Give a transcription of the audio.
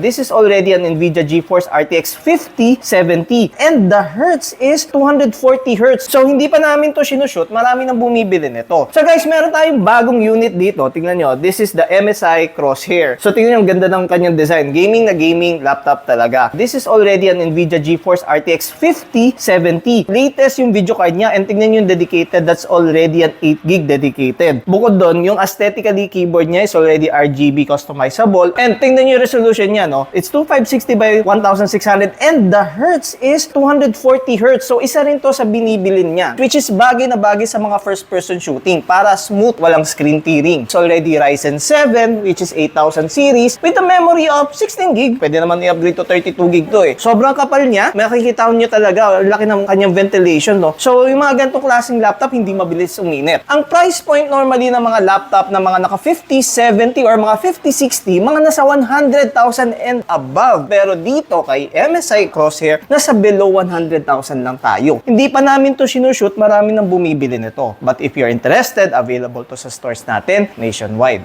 This is already an NVIDIA GeForce RTX 5070 and the hertz is 240 hertz. So hindi pa namin to sinushoot, marami nang bumibili nito. So guys, meron tayong bagong unit dito. Tingnan nyo, this is the MSI Crosshair. So tingnan nyo, ang ganda ng kanyang design. Gaming na gaming laptop talaga. This is already an NVIDIA GeForce RTX 5070. Latest yung video card niya and tingnan nyo yung dedicated, that's already an 8GB dedicated. Bukod doon, yung aesthetically keyboard niya is already RGB customizable and tingnan nyo yung resolution niya, no? It's 2560 by 1600 and the hertz is 240 hertz. So isa rin to sa binibilin niya, which is bagay na bagay sa mga first person shooting para smooth, walang screen tearing. It's already Ryzen 7 which is 8000 series with a memory of 16GB. Pwede naman i-upgrade to 32GB to eh. Sobrang kapal niya, makikita nyo talaga, laki ng kanyang ventilation, no? So yung mga ganitong klaseng laptop hindi mabilis uminit. Ang price point normally ng mga laptop na mga naka 5070 or mga 5060, mga nasa 100,000 and above. Pero dito kay MSI Crosshair, nasa below 100,000 lang tayo. Hindi pa namin to sinushoot, marami nang bumibili nito. But if you're interested, available to sa stores natin nationwide.